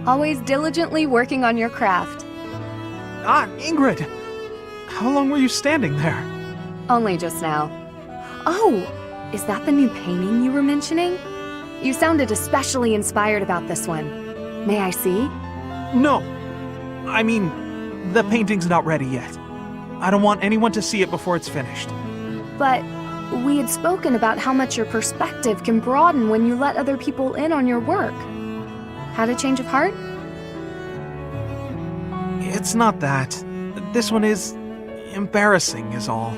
always diligently working on your craft. Ah, Ingrid! How long were you standing there? Only just now. Oh, is that the new painting you were mentioning? You sounded especially inspired about this one. May I see? No. I mean, the painting's not ready yet. I don't want anyone to see it before it's finished. But we had spoken about how much your perspective can broaden when you let other people in on your work. Had a change of heart? It's not that. This one is embarrassing is all.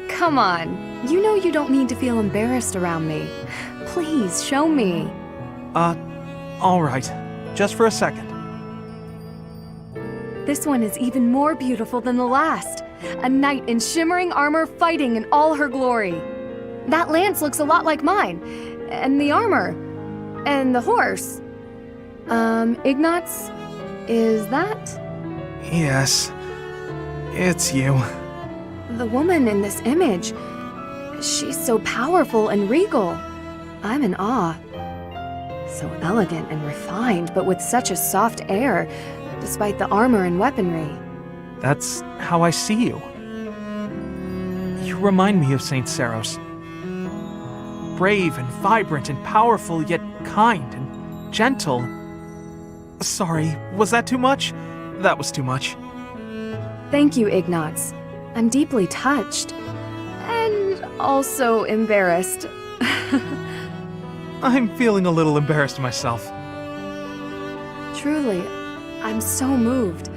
Come on. You know you don't need to feel embarrassed around me. Please, show me. All right. Just for a second. This one is even more beautiful than the last. A knight in shimmering armor fighting in all her glory. That lance looks a lot like mine. And the armor. And the horse. Ignatz? Is that? Yes. It's you. The woman in this image. She's so powerful and regal. I'm in awe. So elegant and refined, but with such a soft air, despite the armor and weaponry. That's how I see you. You remind me of Saint Saros. Brave and vibrant and powerful, yet kind and gentle. Sorry, was that too much? That was too much. Thank you, Ignatz. I'm deeply touched. And also embarrassed. I'm feeling a little embarrassed myself. Truly, I'm so moved.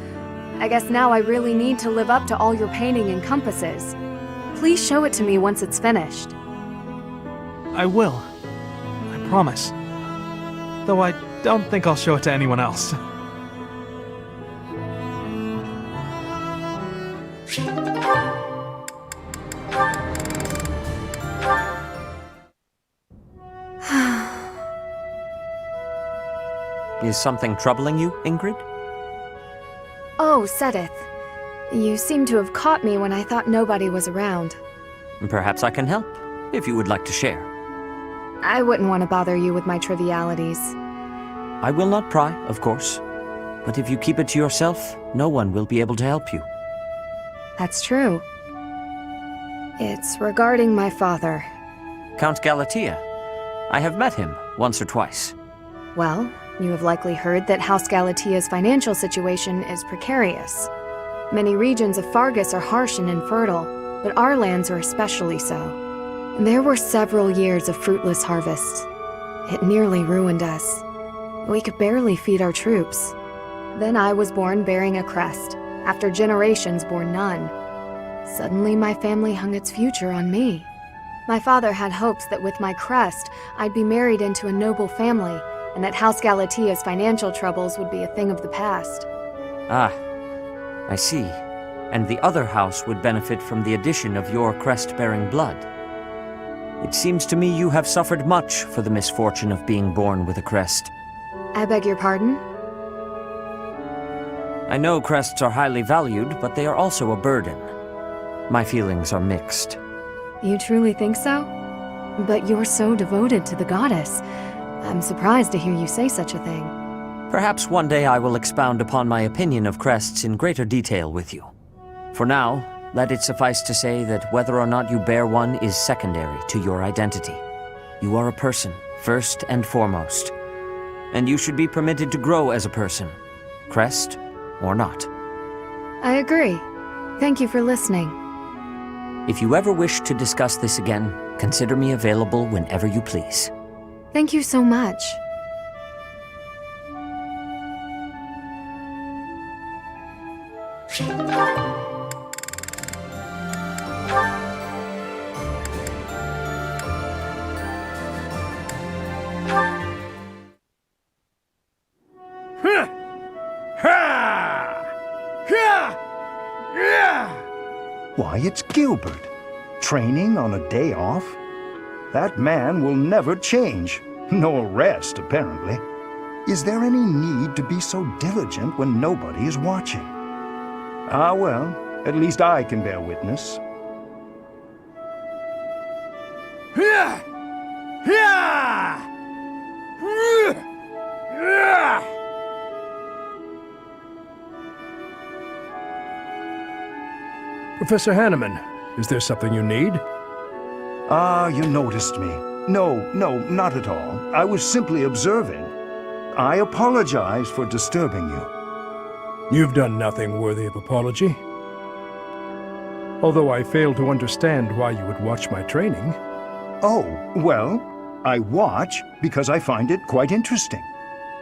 I guess now I really need to live up to all your painting encompasses. Please show it to me once it's finished. I will. I promise. Though I don't think I'll show it to anyone else. Is something troubling you, Ingrid? Oh, Sedith. You seem to have caught me when I thought nobody was around. Perhaps I can help, if you would like to share. I wouldn't want to bother you with my trivialities. I will not pry, of course. But if you keep it to yourself, no one will be able to help you. That's true. It's regarding my father. Count Galatea. I have met him once or twice. Well, you have likely heard that House Galatea's financial situation is precarious. Many regions of Faerghus are harsh and infertile, but our lands are especially so. There were several years of fruitless harvests. It nearly ruined us. We could barely feed our troops. Then I was born bearing a crest, after generations bore none. Suddenly my family hung its future on me. My father had hopes that with my crest, I'd be married into a noble family, and that House Galatea's financial troubles would be a thing of the past. Ah, I see. And the other house would benefit from the addition of your crest-bearing blood. It seems to me you have suffered much for the misfortune of being born with a crest. I beg your pardon? I know crests are highly valued, but they are also a burden. My feelings are mixed. You truly think so? But you're so devoted to the goddess. I'm surprised to hear you say such a thing. Perhaps one day I will expound upon my opinion of crests in greater detail with you. For now, let it suffice to say that whether or not you bear one is secondary to your identity. You are a person, first and foremost. And you should be permitted to grow as a person, crest or not. I agree. Thank you for listening. If you ever wish to discuss this again, consider me available whenever you please. Thank you so much. Why, it's Gilbert. Training on a day off? That man will never change, nor rest, apparently. Is there any need to be so diligent when nobody is watching? Ah, well, at least I can bear witness. Professor Hanneman, is there something you need? Ah, you noticed me. No, not at all. I was simply observing. I apologize for disturbing you. You've done nothing worthy of apology. Although I fail to understand why you would watch my training. Oh, well, I watch because I find it quite interesting.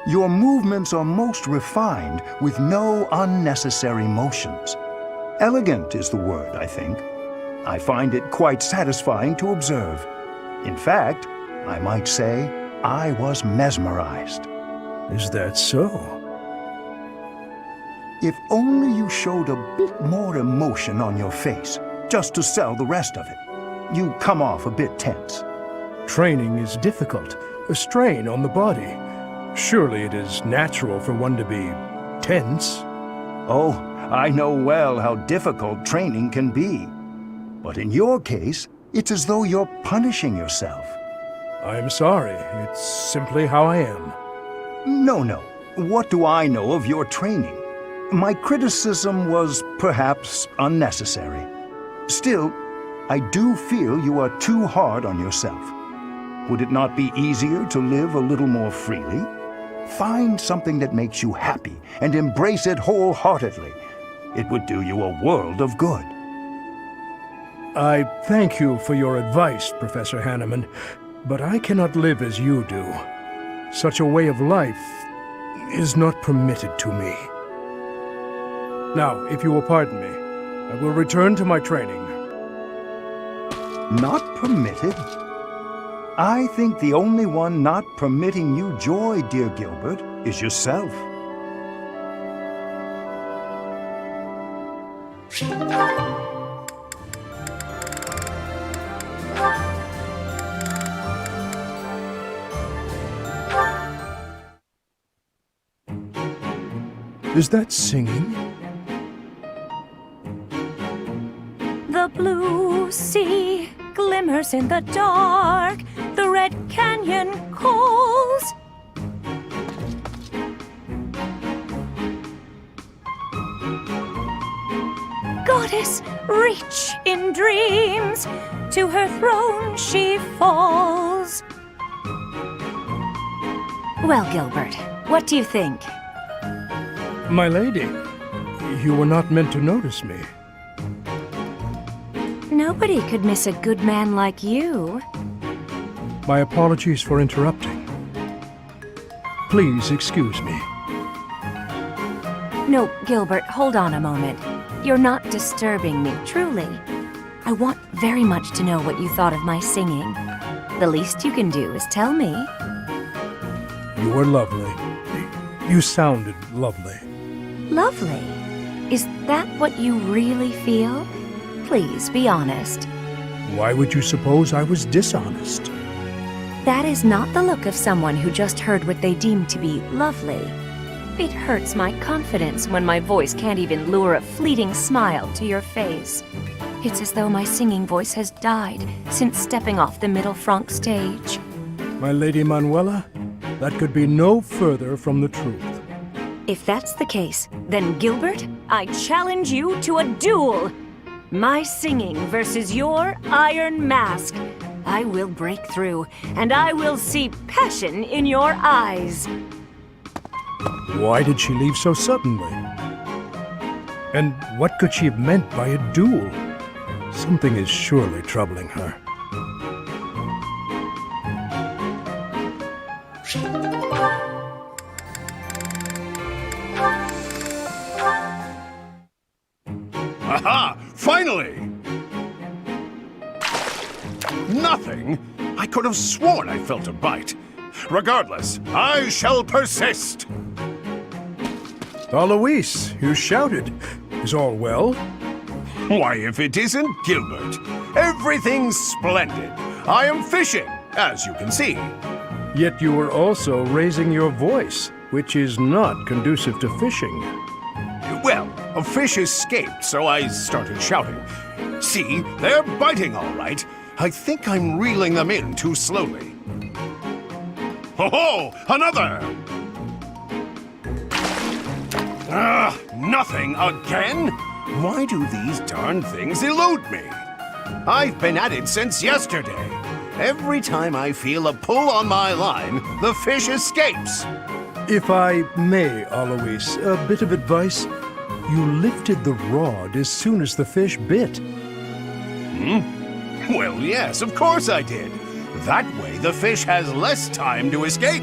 Your movements are most refined, with no unnecessary motions. Elegant is the word, I think. I find it quite satisfying to observe. In fact, I might say I was mesmerized. Is that so? If only you showed a bit more emotion on your face, just to sell the rest of it. You come off a bit tense. Training is difficult, a strain on the body. Surely it is natural for one to be tense. Oh, I know well how difficult training can be. But in your case, it's as though you're punishing yourself. I'm sorry, it's simply how I am. No. What do I know of your training? My criticism was perhaps unnecessary. Still, I do feel you are too hard on yourself. Would it not be easier to live a little more freely? Find something that makes you happy and embrace it wholeheartedly. It would do you a world of good. I thank you for your advice, Professor Hanneman, but I cannot live as you do. Such a way of life is not permitted to me. Now, if you will pardon me, I will return to my training. Not permitted? I think the only one not permitting you joy, dear Gilbert, is yourself. Is that singing? The blue sea glimmers in the dark. The Red Canyon calls. Goddess, reach in dreams. To her throne she falls. Well, Gilbert, what do you think? My lady, you were not meant to notice me. Nobody could miss a good man like you. My apologies for interrupting. Please excuse me. No, Gilbert, hold on a moment. You're not disturbing me, truly. I want very much to know what you thought of my singing. The least you can do is tell me. You were lovely. You sounded lovely. Lovely? Is that what you really feel? Please be honest. Why would you suppose I was dishonest? That is not the look of someone who just heard what they deem to be lovely. It hurts my confidence when my voice can't even lure a fleeting smile to your face. It's as though my singing voice has died since stepping off the Middle Franc stage. My Lady Manuela, that could be no further from the truth. If that's the case, then Gilbert, I challenge you to a duel! My singing versus your iron mask. I will break through, and I will see passion in your eyes. Why did she leave so suddenly? And what could she have meant by a duel? Something is surely troubling her. Aha! Finally! Nothing? I could have sworn I felt a bite. Regardless, I shall persist! Alois, you shouted. Is all well? Why, if it isn't Gilbert, everything's splendid. I am fishing, as you can see. Yet you were also raising your voice, which is not conducive to fishing. Well, a fish escaped, so I started shouting. See, they're biting all right. I think I'm reeling them in too slowly. Ho-ho! Another! Nothing again? Why do these darn things elude me? I've been at it since yesterday. Every time I feel a pull on my line, the fish escapes. If I may, Alois, a bit of advice. You lifted the rod as soon as the fish bit. Well, yes, of course I did. That way the fish has less time to escape.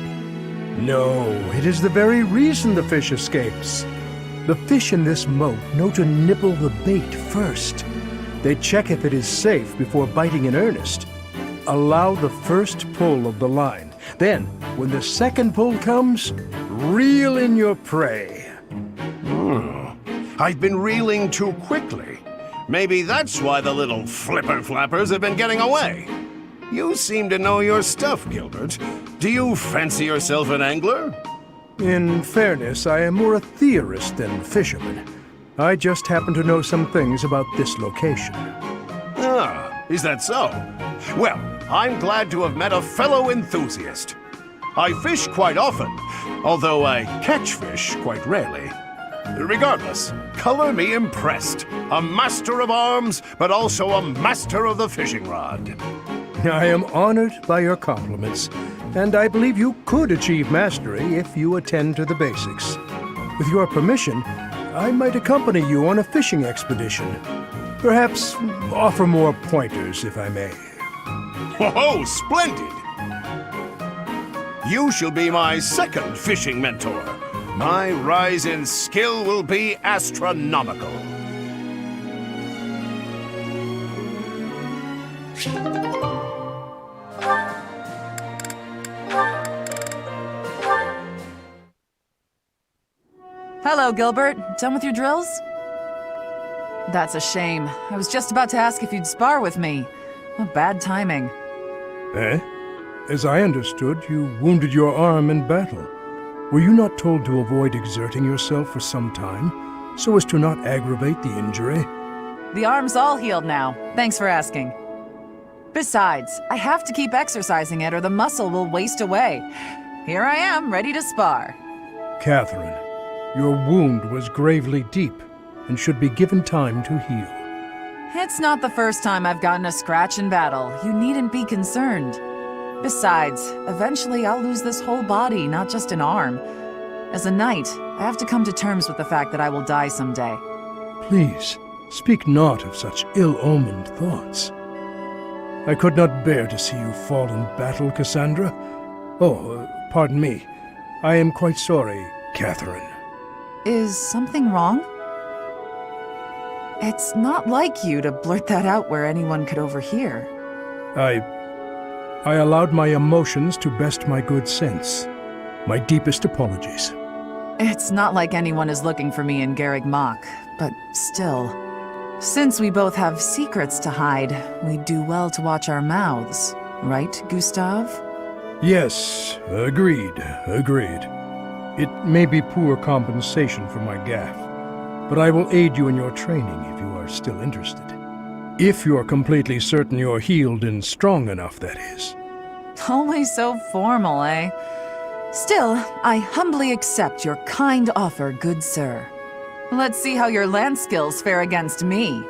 No, it is the very reason the fish escapes. The fish in this moat know to nibble the bait first. They check if it is safe before biting in earnest. Allow the first pull of the line. Then, when the second pull comes, reel in your prey. I've been reeling too quickly. Maybe that's why the little flipper-flappers have been getting away. You seem to know your stuff, Gilbert. Do you fancy yourself an angler? In fairness, I am more a theorist than fisherman. I just happen to know some things about this location. Ah, is that so? Well, I'm glad to have met a fellow enthusiast. I fish quite often, although I catch fish quite rarely. Regardless, color me impressed. A master of arms, but also a master of the fishing rod. I am honored by your compliments, and I believe you could achieve mastery if you attend to the basics. With your permission, I might accompany you on a fishing expedition. Perhaps offer more pointers, if I may. Oh, splendid! You shall be my second fishing mentor. My rise in skill will be astronomical. Hello, Gilbert. Done with your drills? That's a shame. I was just about to ask if you'd spar with me. What bad timing. Eh? As I understood, you wounded your arm in battle. Were you not told to avoid exerting yourself for some time, so as to not aggravate the injury? The arm's all healed now. Thanks for asking. Besides, I have to keep exercising it or the muscle will waste away. Here I am, ready to spar. Catherine, your wound was gravely deep and should be given time to heal. It's not the first time I've gotten a scratch in battle. You needn't be concerned. Besides, eventually I'll lose this whole body, not just an arm. As a knight, I have to come to terms with the fact that I will die someday. Please, speak not of such ill-omened thoughts. I could not bear to see you fall in battle, Cassandra. Oh, pardon me. I am quite sorry, Catherine. Is something wrong? It's not like you to blurt that out where anyone could overhear. I allowed my emotions to best my good sense. My deepest apologies. It's not like anyone is looking for me in Garreg Mach, but still. Since we both have secrets to hide, we'd do well to watch our mouths. Right, Gustave? Yes, agreed. It may be poor compensation for my gaffe, but I will aid you in your training if you are still interested. If you're completely certain you're healed and strong enough, that is. Always so formal, eh? Still, I humbly accept your kind offer, good sir. Let's see how your lance skills fare against me.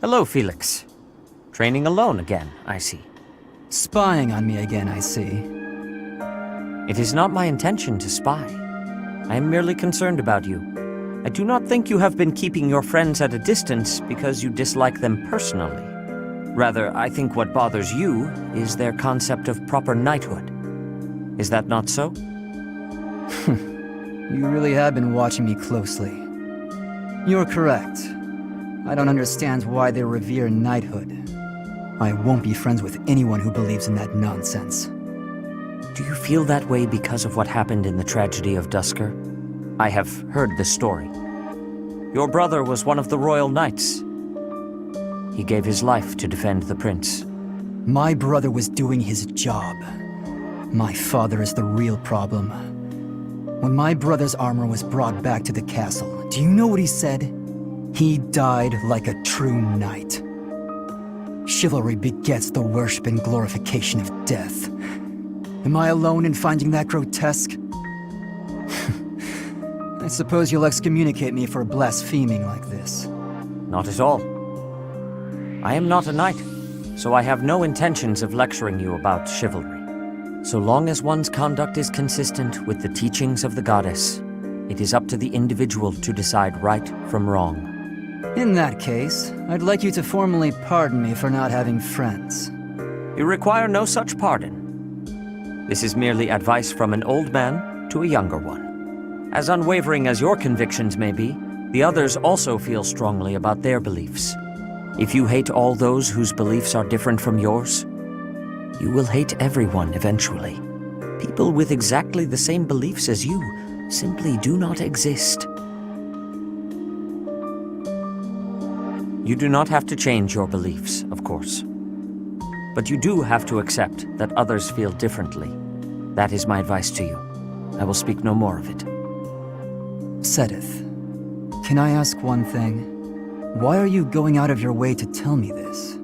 Hello, Felix. Training alone again, I see. Spying on me again, I see. It is not my intention to spy. I am merely concerned about you. I do not think you have been keeping your friends at a distance because you dislike them personally. Rather, I think what bothers you is their concept of proper knighthood. Is that not so? You really have been watching me closely. You're correct. I don't understand why they revere knighthood. I won't be friends with anyone who believes in that nonsense. Do you feel that way because of what happened in the tragedy of Duscur? I have heard the story. Your brother was one of the royal knights. He gave his life to defend the prince. My brother was doing his job. My father is the real problem. When my brother's armor was brought back to the castle, do you know what he said? He died like a true knight. Chivalry begets the worship and glorification of death. Am I alone in finding that grotesque? I suppose you'll excommunicate me for blaspheming like this. Not at all. I am not a knight, so I have no intentions of lecturing you about chivalry. So long as one's conduct is consistent with the teachings of the goddess, it is up to the individual to decide right from wrong. In that case, I'd like you to formally pardon me for not having friends. You require no such pardon. This is merely advice from an old man to a younger one. As unwavering as your convictions may be, the others also feel strongly about their beliefs. If you hate all those whose beliefs are different from yours, you will hate everyone eventually. People with exactly the same beliefs as you simply do not exist. You do not have to change your beliefs, of course. But you do have to accept that others feel differently. That is my advice to you. I will speak no more of it. Sedith, can I ask one thing? Why are you going out of your way to tell me this?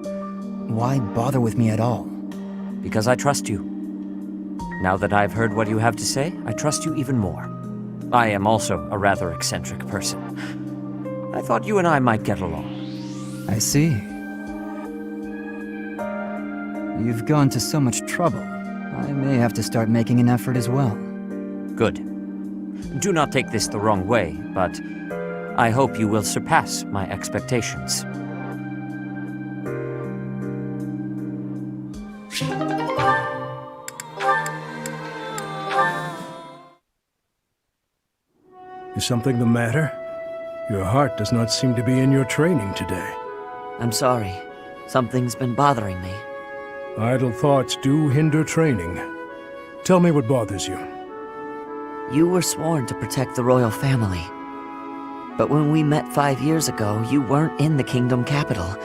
Why bother with me at all? Because I trust you. Now that I've heard what you have to say, I trust you even more. I am also a rather eccentric person. I thought you and I might get along. I see. You've gone to so much trouble. I may have to start making an effort as well. Good. Do not take this the wrong way, but I hope you will surpass my expectations. Is something the matter? Your heart does not seem to be in your training today. I'm sorry. Something's been bothering me. Idle thoughts do hinder training. Tell me what bothers you. You were sworn to protect the royal family. But when we met 5 years ago, you weren't in the kingdom capital.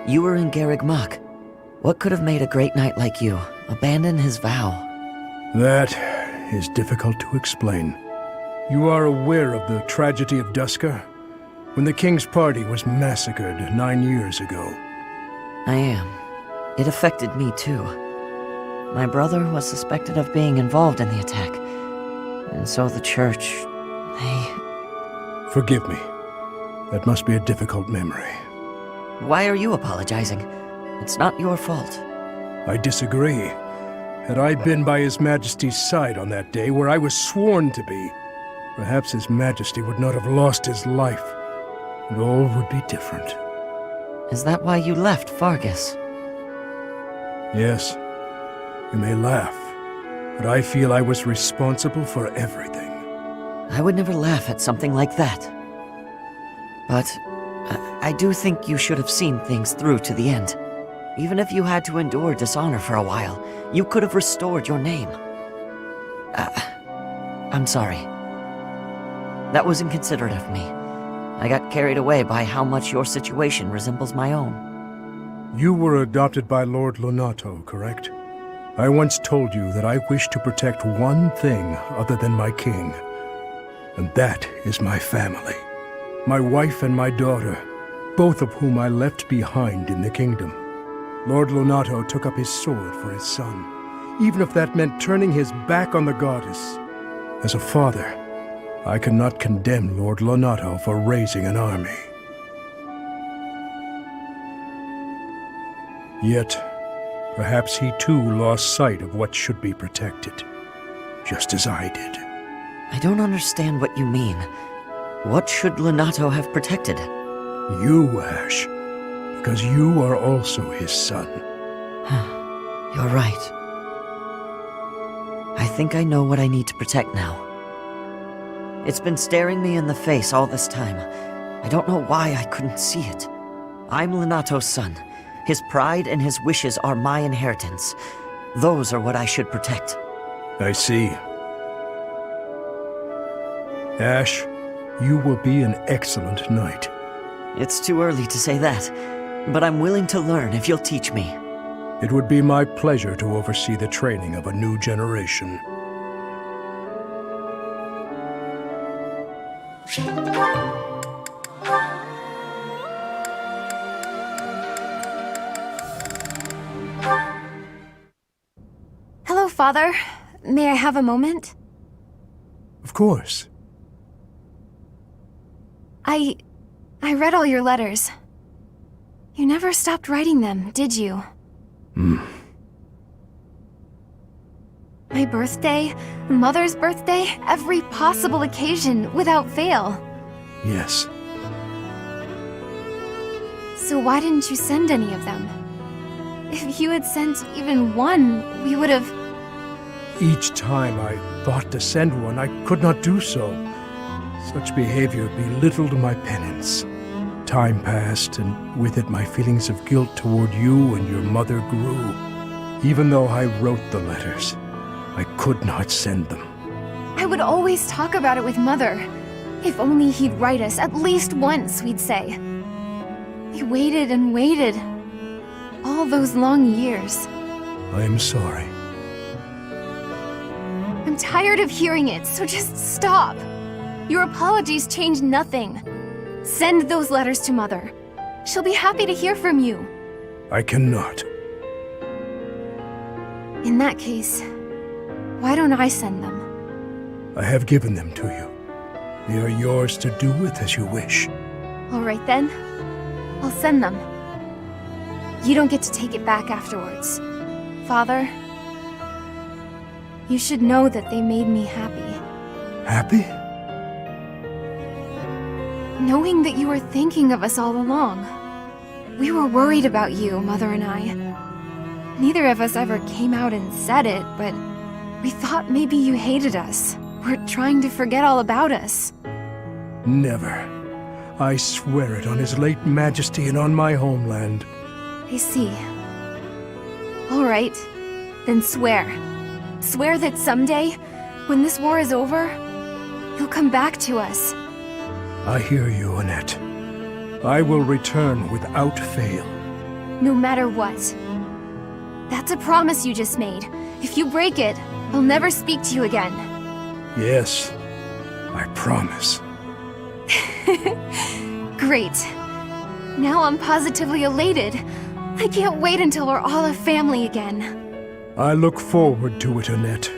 You were in Garreg Mach. What could have made a great knight like you abandon his vow? That is difficult to explain. You are aware of the tragedy of Duscur? When the king's party was massacred 9 years ago. I am. It affected me too. My brother was suspected of being involved in the attack. And so the church, they... Forgive me. That must be a difficult memory. Why are you apologizing? It's not your fault. I disagree. Had I been by His Majesty's side on that day where I was sworn to be, perhaps His Majesty would not have lost his life, and all would be different. Is that why you left Fargus? Yes, you may laugh, but I feel I was responsible for everything. I would never laugh at something like that. But I do think you should have seen things through to the end. Even if you had to endure dishonor for a while, you could have restored your name. I'm sorry. That was inconsiderate of me. I got carried away by how much your situation resembles my own. You were adopted by Lord Lonato, correct? I once told you that I wish to protect one thing other than my king, and that is my family. My wife and my daughter, both of whom I left behind in the kingdom. Lord Lonato took up his sword for his son, even if that meant turning his back on the goddess. As a father, I cannot condemn Lord Lonato for raising an army. Yet, perhaps he too lost sight of what should be protected, just as I did. I don't understand what you mean. What should Lonato have protected? You, Ash, because you are also his son. You're right. I think I know what I need to protect now. It's been staring me in the face all this time. I don't know why I couldn't see it. I'm Lonato's son. His pride and his wishes are my inheritance. Those are what I should protect. I see. Ash, you will be an excellent knight. It's too early to say that, but I'm willing to learn if you'll teach me. It would be my pleasure to oversee the training of a new generation. Hello, Father. May I have a moment? Of course. I read all your letters. You never stopped writing them, did you? My birthday, Mother's birthday, every possible occasion, without fail. Yes. So why didn't you send any of them? If you had sent even one, we would have... Each time I thought to send one, I could not do so. Such behavior belittled my penance. Time passed, and with it my feelings of guilt toward you and your mother grew. Even though I wrote the letters, I could not send them. I would always talk about it with Mother. If only he'd write us at least once, we'd say. We waited and waited. All those long years. I am sorry. I'm tired of hearing it, so just stop. Your apologies change nothing. Send those letters to Mother. She'll be happy to hear from you. I cannot. In that case, why don't I send them? I have given them to you. They are yours to do with as you wish. All right then. I'll send them. You don't get to take it back afterwards. Father, you should know that they made me happy. Happy? Knowing that you were thinking of us all along. We were worried about you, Mother and I. Neither of us ever came out and said it, but we thought maybe you hated us. Were trying to forget all about us. Never. I swear it on His late Majesty and on my homeland. I see. All right. Then swear. Swear that someday, when this war is over, you'll come back to us. I hear you, Annette. I will return without fail. No matter what. That's a promise you just made. If you break it, I'll never speak to you again. Yes, I promise. Great. Now I'm positively elated. I can't wait until we're all a family again. I look forward to it, Annette.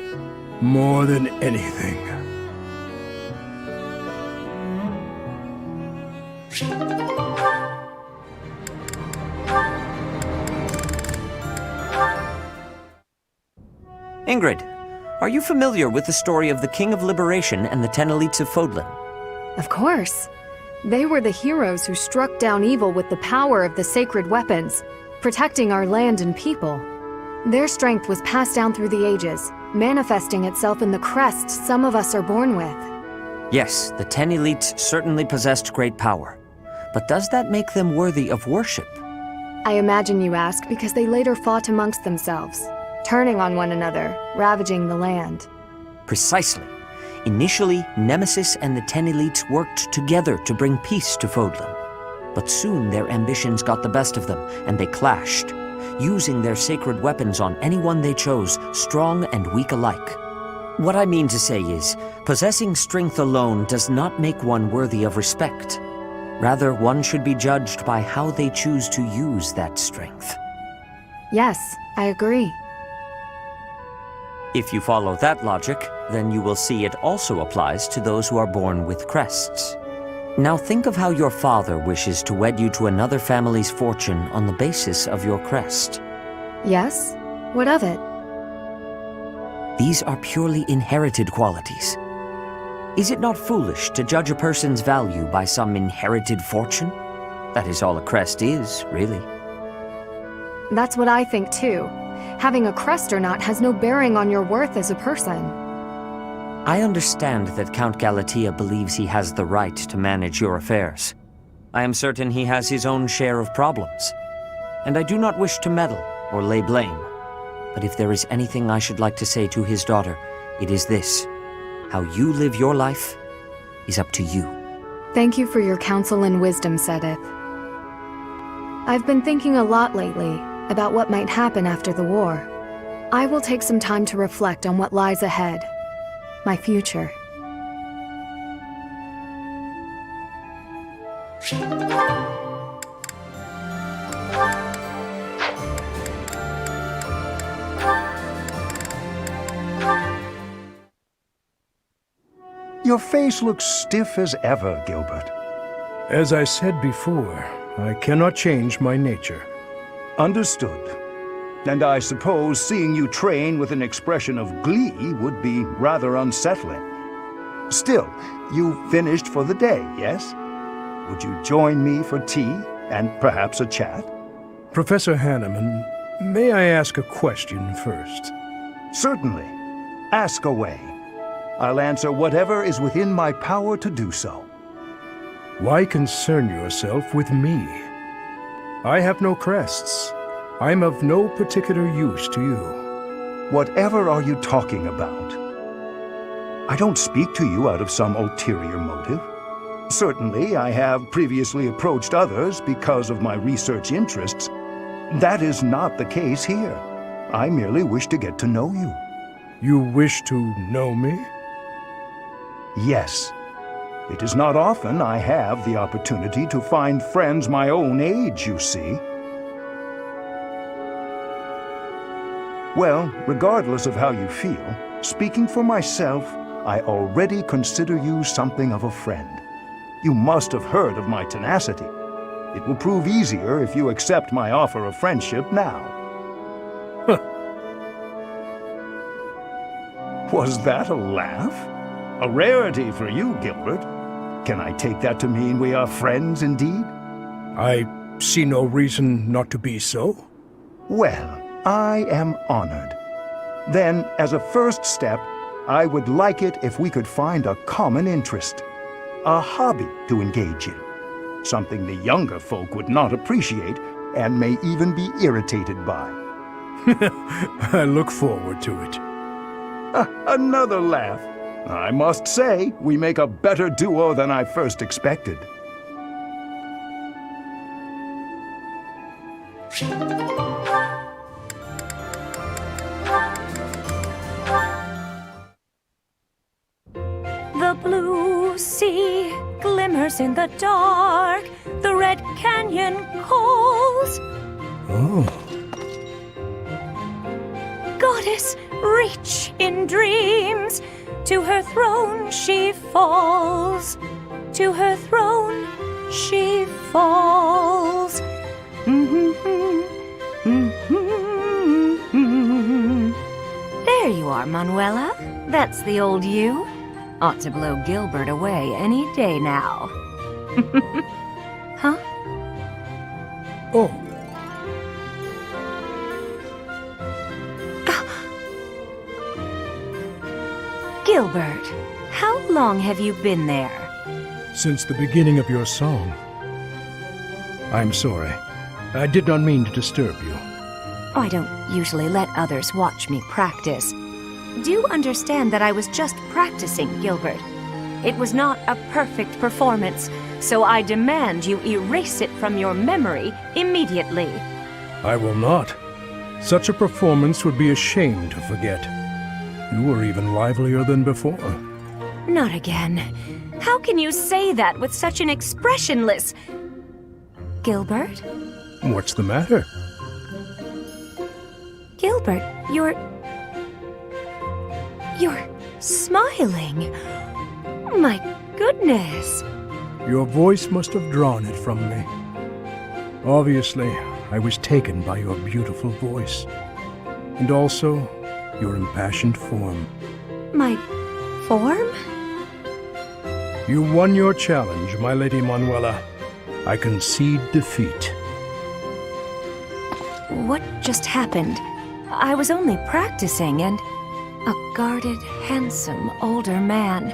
More than anything. Ingrid, are you familiar with the story of the King of Liberation and the 10 elites of Fodlan? Of course. They were the heroes who struck down evil with the power of the sacred weapons, protecting our land and people. Their strength was passed down through the ages, manifesting itself in the crest some of us are born with. Yes, the 10 elites certainly possessed great power. But does that make them worthy of worship? I imagine you ask because they later fought amongst themselves, turning on one another, ravaging the land. Precisely. Initially, Nemesis and the 10 elites worked together to bring peace to Fodlan. But soon their ambitions got the best of them, and they clashed, using their sacred weapons on anyone they chose, strong and weak alike. What I mean to say is, possessing strength alone does not make one worthy of respect. Rather, one should be judged by how they choose to use that strength. Yes, I agree. If you follow that logic, then you will see it also applies to those who are born with crests. Now think of how your father wishes to wed you to another family's fortune on the basis of your crest. Yes? What of it? These are purely inherited qualities. Is it not foolish to judge a person's value by some inherited fortune? That is all a crest is, really. That's what I think too. Having a crest or not has no bearing on your worth as a person. I understand that Count Galatea believes he has the right to manage your affairs. I am certain he has his own share of problems. And I do not wish to meddle or lay blame. But if there is anything I should like to say to his daughter, it is this. How you live your life is up to you. Thank you for your counsel and wisdom, Sedith. I've been thinking a lot lately about what might happen after the war. I will take some time to reflect on what lies ahead. My future. Your face looks stiff as ever, Gilbert. As I said before, I cannot change my nature. Understood. And I suppose seeing you train with an expression of glee would be rather unsettling. Still, you finished for the day, yes? Would you join me for tea and perhaps a chat? Professor Hanneman, may I ask a question first? Certainly. Ask away. I'll answer whatever is within my power to do so. Why concern yourself with me? I have no crests. I'm of no particular use to you. Whatever are you talking about? I don't speak to you out of some ulterior motive. Certainly, I have previously approached others because of my research interests. That is not the case here. I merely wish to get to know you. You wish to know me? Yes. It is not often I have the opportunity to find friends my own age, you see. Well, regardless of how you feel, speaking for myself, I already consider you something of a friend. You must have heard of my tenacity. It will prove easier if you accept my offer of friendship now. Was that a laugh? A rarity for you, Gilbert. Can I take that to mean we are friends indeed? I see no reason not to be so. Well, I am honored. Then, as a first step, I would like it if we could find a common interest. A hobby to engage in. Something the younger folk would not appreciate and may even be irritated by. I look forward to it. Another laugh. I must say, we make a better duo than I first expected. The blue sea glimmers in the dark. The Red Canyon calls. Oh. Goddess, reach in dreams. To her throne she falls. To her throne she falls. There you are, Manuela. That's the old you. Ought to blow Gilbert away any day now. Huh? Oh. Gilbert, how long have you been there? Since the beginning of your song. I'm sorry. I did not mean to disturb you. I don't usually let others watch me practice. Do understand that I was just practicing, Gilbert. It was not a perfect performance, so I demand you erase it from your memory immediately. I will not. Such a performance would be a shame to forget. You were even livelier than before. Not again. How can you say that with such an expressionless... Gilbert? What's the matter? Gilbert, you're smiling. My goodness. Your voice must have drawn it from me. Obviously, I was taken by your beautiful voice. And also, your impassioned form. My form? You won your challenge, my Lady Manuela. I concede defeat. What just happened? I was only practicing, and a guarded, handsome, older man.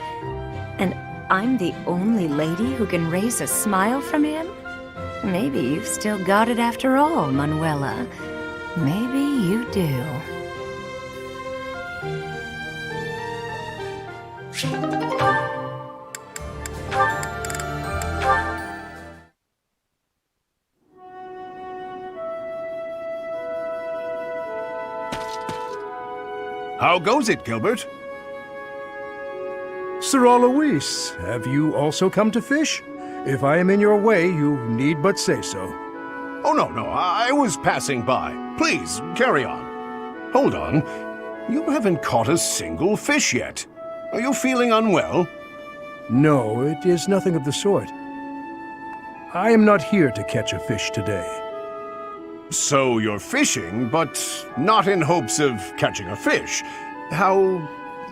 And I'm the only lady who can raise a smile from him? Maybe you've still got it after all, Manuela. Maybe you do. How goes it, Gilbert? Sir Alois, have you also come to fish? If I am in your way, you need but say so. Oh, no, I was passing by. Please, carry on. Hold on. You haven't caught a single fish yet. Are you feeling unwell? No, it is nothing of the sort. I am not here to catch a fish today. So you're fishing, but not in hopes of catching a fish. How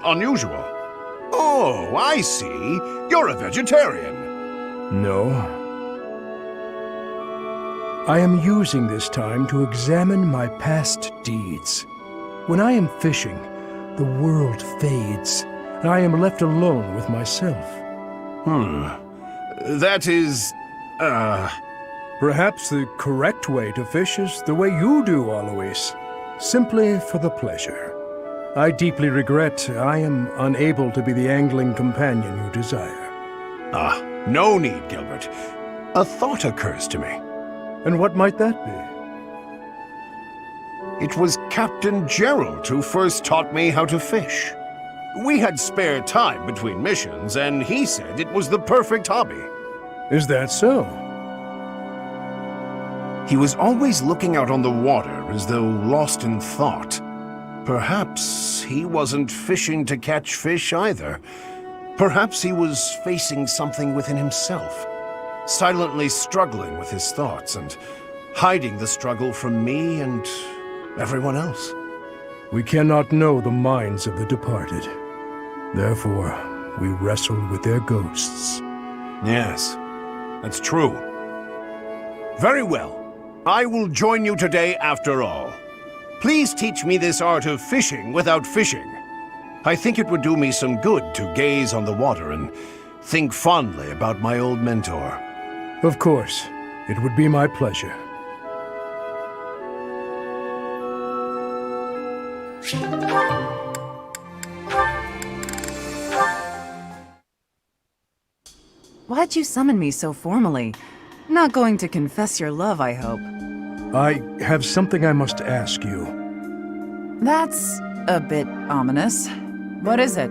unusual. Oh, I see. You're a vegetarian. No. I am using this time to examine my past deeds. When I am fishing, the world fades, and I am left alone with myself. That is, Perhaps the correct way to fish is the way you do, Alois. Simply for the pleasure. I deeply regret I am unable to be the angling companion you desire. No need, Gilbert. A thought occurs to me. And what might that be? It was Captain Gerald who first taught me how to fish. We had spare time between missions, and he said it was the perfect hobby. Is that so? He was always looking out on the water as though lost in thought. Perhaps he wasn't fishing to catch fish either. Perhaps he was facing something within himself, silently struggling with his thoughts and hiding the struggle from me and everyone else. We cannot know the minds of the departed. Therefore, we wrestle with their ghosts. Yes, that's true. Very well. I will join you today after all. Please teach me this art of fishing without fishing. I think it would do me some good to gaze on the water and think fondly about my old mentor. Of course, it would be my pleasure. Why'd you summon me so formally? Not going to confess your love, I hope. I have something I must ask you. That's a bit ominous. What is it?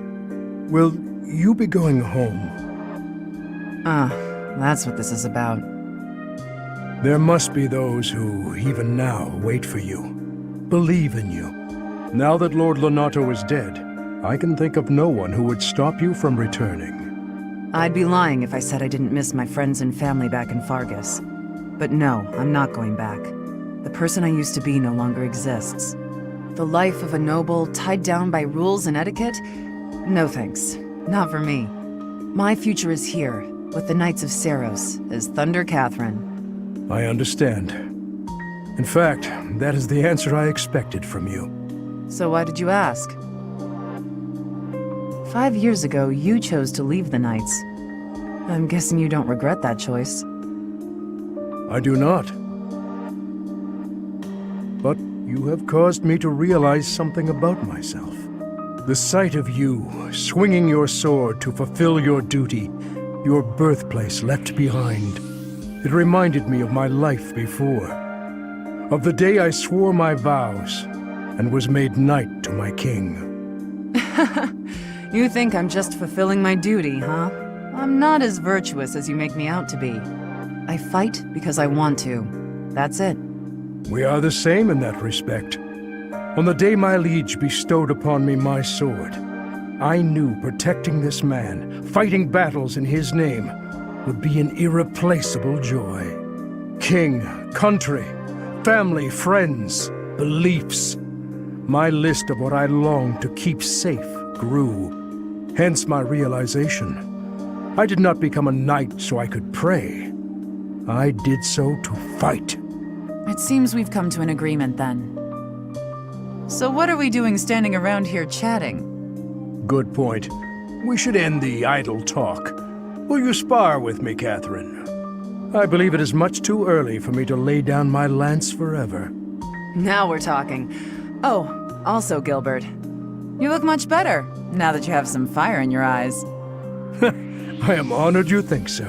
Will you be going home? That's what this is about. There must be those who, even now, wait for you, believe in you. Now that Lord Lonato is dead, I can think of no one who would stop you from returning. I'd be lying if I said I didn't miss my friends and family back in Fargus. But no, I'm not going back. The person I used to be no longer exists. The life of a noble, tied down by rules and etiquette? No thanks. Not for me. My future is here, with the Knights of Seiros, as Thunder Catherine. I understand. In fact, that is the answer I expected from you. So why did you ask? 5 years ago, you chose to leave the Knights. I'm guessing you don't regret that choice. I do not. But you have caused me to realize something about myself. The sight of you, swinging your sword to fulfill your duty, your birthplace left behind. It reminded me of my life before. Of the day I swore my vows and was made knight to my king. You think I'm just fulfilling my duty, huh? I'm not as virtuous as you make me out to be. I fight because I want to. That's it. We are the same in that respect. On the day my liege bestowed upon me my sword, I knew protecting this man, fighting battles in his name, would be an irreplaceable joy. King, country, family, friends, beliefs. My list of what I longed to keep safe grew. Hence my realization. I did not become a knight so I could pray. I did so to fight. It seems we've come to an agreement then. So what are we doing standing around here chatting? Good point. We should end the idle talk. Will you spar with me, Catherine? I believe it is much too early for me to lay down my lance forever. Now we're talking. Oh, also Gilbert. You look much better, now that you have some fire in your eyes. I am honored you think so.